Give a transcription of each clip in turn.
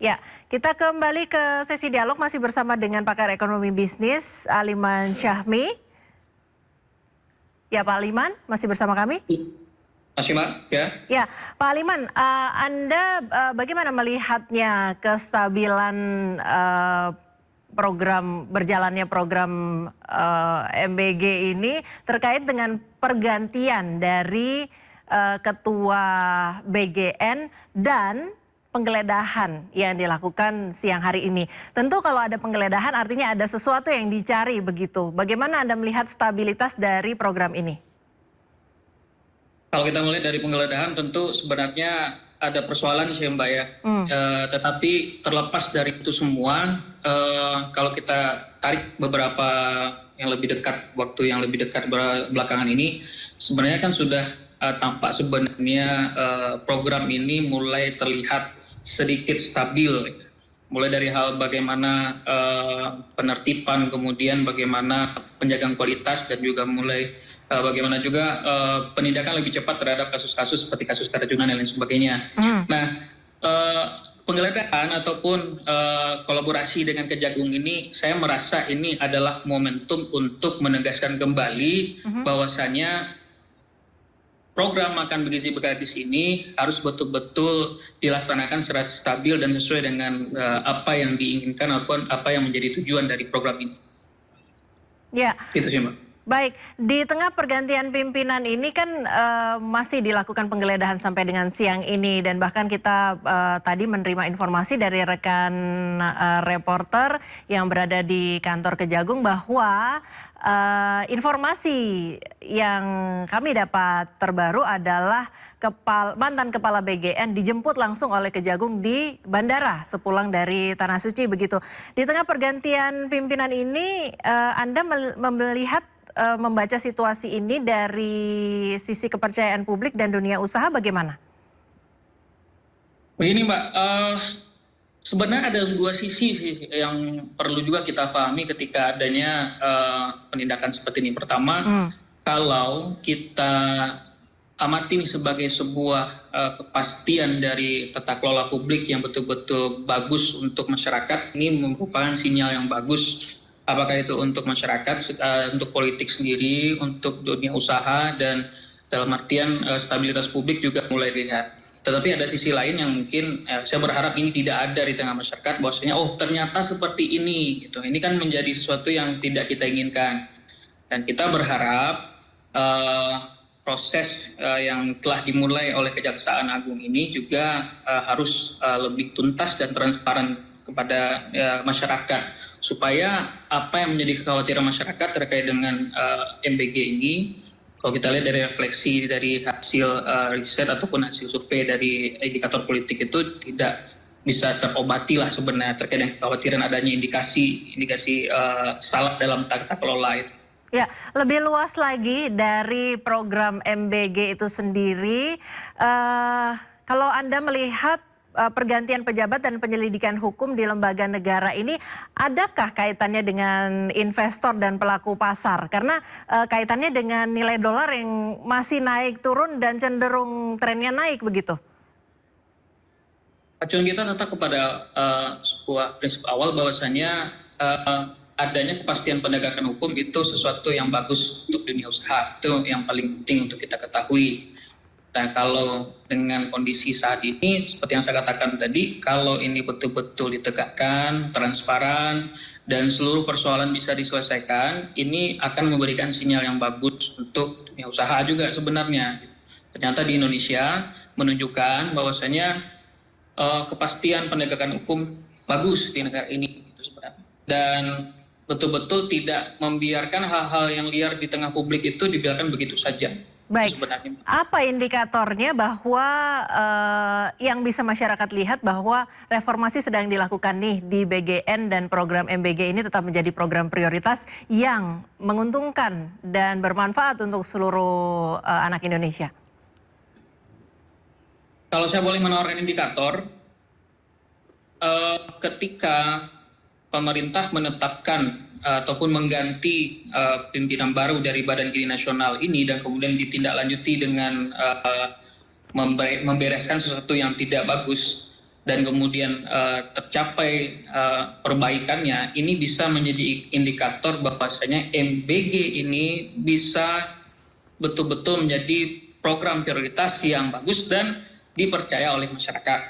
Ya, kita kembali ke sesi dialog masih bersama dengan pakar ekonomi bisnis Aliman Syahmi. Ya, Pak Aliman masih bersama kami? Masih, Mbak, ya. Ya, Pak Aliman, Anda bagaimana melihatnya kestabilan berjalannya program MBG ini terkait dengan pergantian dari Ketua BGN dan penggeledahan yang dilakukan siang hari ini. Tentu kalau ada penggeledahan artinya ada sesuatu yang dicari begitu. Bagaimana Anda melihat stabilitas dari program ini? Kalau kita melihat dari penggeledahan tentu sebenarnya ada persoalan sih, Mbak, ya. Tetapi terlepas dari itu semua, kalau kita tarik beberapa yang lebih dekat, waktu yang lebih dekat belakangan ini, sebenarnya kan sudah tampak sebenarnya program ini mulai terlihat sedikit stabil. Mulai dari hal bagaimana penertiban, kemudian bagaimana penjagaan kualitas, dan juga mulai bagaimana juga penindakan lebih cepat terhadap kasus-kasus seperti kasus keracunan dan lain sebagainya. Nah, penggeledahan ataupun kolaborasi dengan Kejagung ini, saya merasa ini adalah momentum untuk menegaskan kembali bahwasannya program makan bergizi gratis ini harus betul-betul dilaksanakan secara stabil dan sesuai dengan apa yang diinginkan ataupun apa yang menjadi tujuan dari program ini. Ya. Itu sih, Mbak. Baik, di tengah pergantian pimpinan ini kan masih dilakukan penggeledahan sampai dengan siang ini, dan bahkan kita tadi menerima informasi dari rekan reporter yang berada di kantor Kejagung bahwa informasi yang kami dapat terbaru adalah mantan kepala BGN dijemput langsung oleh Kejagung di bandara sepulang dari Tanah Suci begitu. Di tengah pergantian pimpinan ini, Anda melihat membaca situasi ini dari sisi kepercayaan publik dan dunia usaha bagaimana? Begini, Mbak, sebenarnya ada dua sisi sih yang perlu juga kita pahami ketika adanya penindakan seperti ini. Pertama, kalau kita amati sebagai sebuah kepastian dari tata kelola publik yang betul-betul bagus untuk masyarakat, ini merupakan sinyal yang bagus. Apakah itu untuk masyarakat, untuk politik sendiri, untuk dunia usaha, dan dalam artian stabilitas publik juga mulai dilihat. Tetapi ada sisi lain yang mungkin saya berharap ini tidak ada di tengah masyarakat, bahwasanya oh ternyata seperti ini, gitu. Ini kan menjadi sesuatu yang tidak kita inginkan. Dan kita berharap proses yang telah dimulai oleh Kejaksaan Agung ini juga harus lebih tuntas dan transparan kepada masyarakat, supaya apa yang menjadi kekhawatiran masyarakat terkait dengan MBG ini, kalau kita lihat dari refleksi dari hasil riset ataupun hasil survei dari indikator politik, itu tidak bisa terobati lah sebenarnya terkait dengan kekhawatiran adanya indikasi salah dalam tata kelola itu. Ya, lebih luas lagi dari program MBG itu sendiri, kalau Anda melihat pergantian pejabat dan penyelidikan hukum di lembaga negara ini, adakah kaitannya dengan investor dan pelaku pasar? Karena kaitannya dengan nilai dolar yang masih naik turun dan cenderung trennya naik begitu. Acuan kita tetap kepada sebuah prinsip awal bahwasanya adanya kepastian penegakan hukum itu sesuatu yang bagus untuk dunia usaha. Itu yang paling penting untuk kita ketahui. Nah, kalau dengan kondisi saat ini, seperti yang saya katakan tadi, kalau ini betul-betul ditegakkan, transparan, dan seluruh persoalan bisa diselesaikan, ini akan memberikan sinyal yang bagus untuk dunia usaha juga sebenarnya. Ternyata di Indonesia menunjukkan bahwasanya kepastian penegakan hukum bagus di negara ini, itu sebenarnya. Dan betul-betul tidak membiarkan hal-hal yang liar di tengah publik itu dibiarkan begitu saja. Baik, apa indikatornya bahwa yang bisa masyarakat lihat bahwa reformasi sedang dilakukan nih di BGN dan program MBG ini tetap menjadi program prioritas yang menguntungkan dan bermanfaat untuk seluruh anak Indonesia? Kalau saya boleh menawarkan indikator, ketika pemerintah menetapkan ataupun mengganti pimpinan baru dari Badan Gizi Nasional ini dan kemudian ditindaklanjuti dengan membereskan sesuatu yang tidak bagus, dan kemudian tercapai perbaikannya, ini bisa menjadi indikator bahwasanya MBG ini bisa betul-betul menjadi program prioritas yang bagus dan dipercaya oleh masyarakat.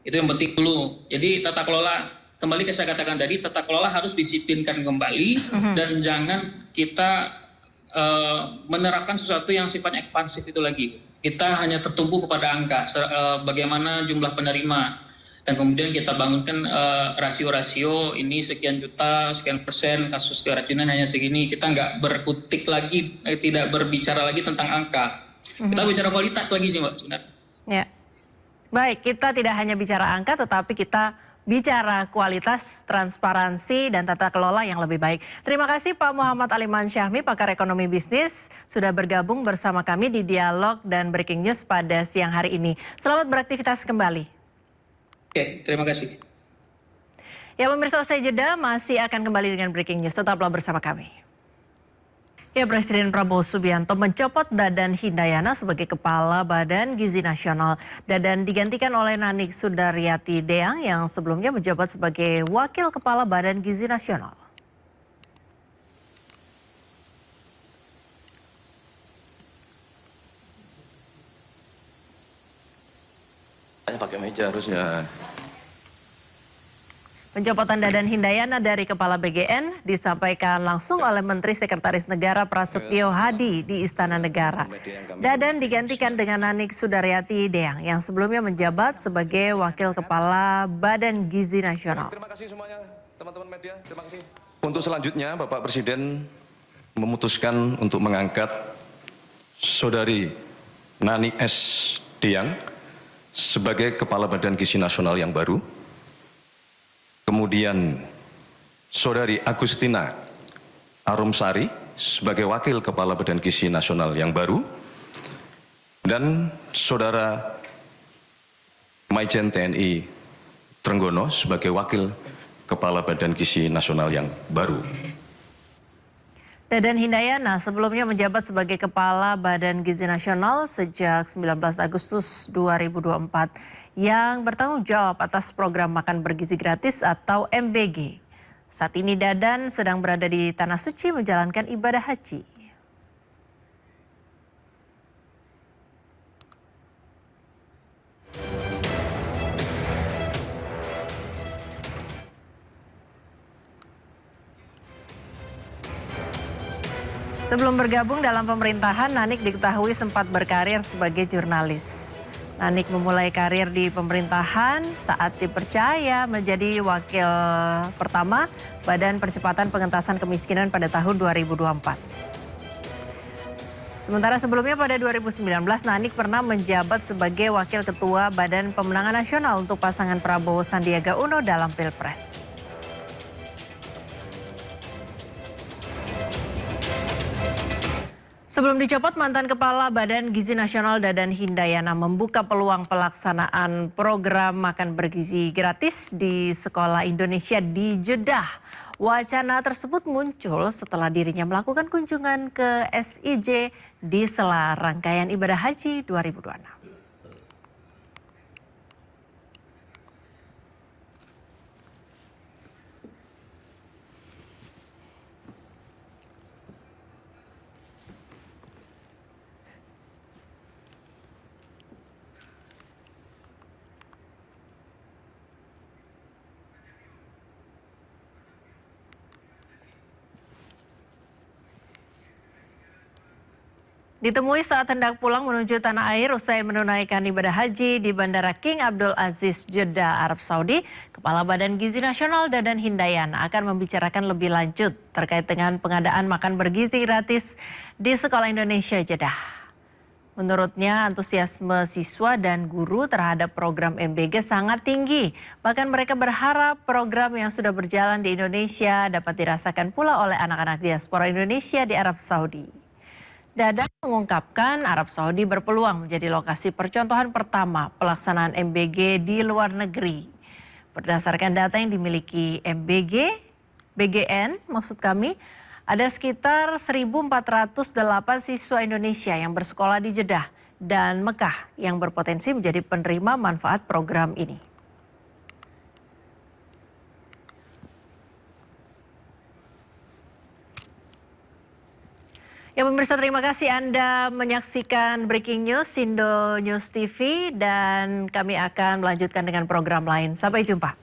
Itu yang penting dulu. Jadi tata kelola, kembali ke saya katakan tadi, tata kelola harus disiplinkan kembali dan jangan kita menerapkan sesuatu yang sifatnya ekspansif itu lagi. Kita hanya tertumpu kepada angka, bagaimana jumlah penerima, dan kemudian kita bangunkan rasio-rasio ini sekian juta, sekian persen kasus keracunan hanya segini. Kita nggak berkutik lagi, tidak berbicara lagi tentang angka. Kita bicara kualitas lagi sih Mbak sebenarnya. Ya. Baik, kita tidak hanya bicara angka tetapi kita bicara kualitas, transparansi, dan tata kelola yang lebih baik. Terima kasih Pak Muhammad Aliman Syahmi, pakar ekonomi bisnis, sudah bergabung bersama kami di Dialog dan Breaking News pada siang hari ini. Selamat beraktivitas kembali. Oke, terima kasih. Ya pemirsa, usai jeda masih akan kembali dengan Breaking News. Tetaplah bersama kami. Ya, Presiden Prabowo Subianto mencopot Dadan Hindayana sebagai Kepala Badan Gizi Nasional. Dadan digantikan oleh Nanik Sudaryati Deang yang sebelumnya menjabat sebagai Wakil Kepala Badan Gizi Nasional. Pakai meja harusnya. Pencopotan Dadan Hindayana dari Kepala BGN disampaikan langsung oleh Menteri Sekretaris Negara Prasetyo Hadi di Istana Negara. Dadan digantikan dengan Nanik Sudaryati Deang yang sebelumnya menjabat sebagai Wakil Kepala Badan Gizi Nasional. Terima kasih semuanya, teman-teman media. Terima kasih. Untuk selanjutnya, Bapak Presiden memutuskan untuk mengangkat Saudari Nanik S. Deang sebagai Kepala Badan Gizi Nasional yang baru. Kemudian Saudari Agustina Arumsari sebagai Wakil Kepala Badan Gizi Nasional yang baru. Dan Saudara Maijen TNI Trenggono sebagai Wakil Kepala Badan Gizi Nasional yang baru. Dadan Hindayana sebelumnya menjabat sebagai Kepala Badan Gizi Nasional sejak 19 Agustus 2024 yang bertanggung jawab atas program makan bergizi gratis atau MBG. Saat ini Dadan sedang berada di Tanah Suci menjalankan ibadah haji. Sebelum bergabung dalam pemerintahan, Nanik diketahui sempat berkarir sebagai jurnalis. Nanik memulai karir di pemerintahan saat dipercaya menjadi wakil pertama Badan Percepatan Pengentasan Kemiskinan pada tahun 2024. Sementara sebelumnya pada 2019, Nanik pernah menjabat sebagai wakil ketua Badan Pemenangan Nasional untuk pasangan Prabowo Sandiaga Uno dalam Pilpres. Sebelum dicopot, mantan Kepala Badan Gizi Nasional Dadan Hindayana membuka peluang pelaksanaan program makan bergizi gratis di sekolah Indonesia di Jeddah. Wacana tersebut muncul setelah dirinya melakukan kunjungan ke SIJ di sela rangkaian ibadah haji 2026. Ditemui saat hendak pulang menuju tanah air usai menunaikan ibadah haji di Bandara King Abdul Aziz, Jeddah, Arab Saudi, Kepala Badan Gizi Nasional Dadan Hindayana akan membicarakan lebih lanjut terkait dengan pengadaan makan bergizi gratis di Sekolah Indonesia Jeddah. Menurutnya, antusiasme siswa dan guru terhadap program MBG sangat tinggi. Bahkan mereka berharap program yang sudah berjalan di Indonesia dapat dirasakan pula oleh anak-anak diaspora Indonesia di Arab Saudi. Dadan mengungkapkan Arab Saudi berpeluang menjadi lokasi percontohan pertama pelaksanaan MBG di luar negeri. Berdasarkan data yang dimiliki BGN, ada sekitar 1.408 siswa Indonesia yang bersekolah di Jeddah dan Mekah yang berpotensi menjadi penerima manfaat program ini. Ya pemirsa, terima kasih Anda menyaksikan Breaking News Indo News TV dan kami akan melanjutkan dengan program lain. Sampai jumpa.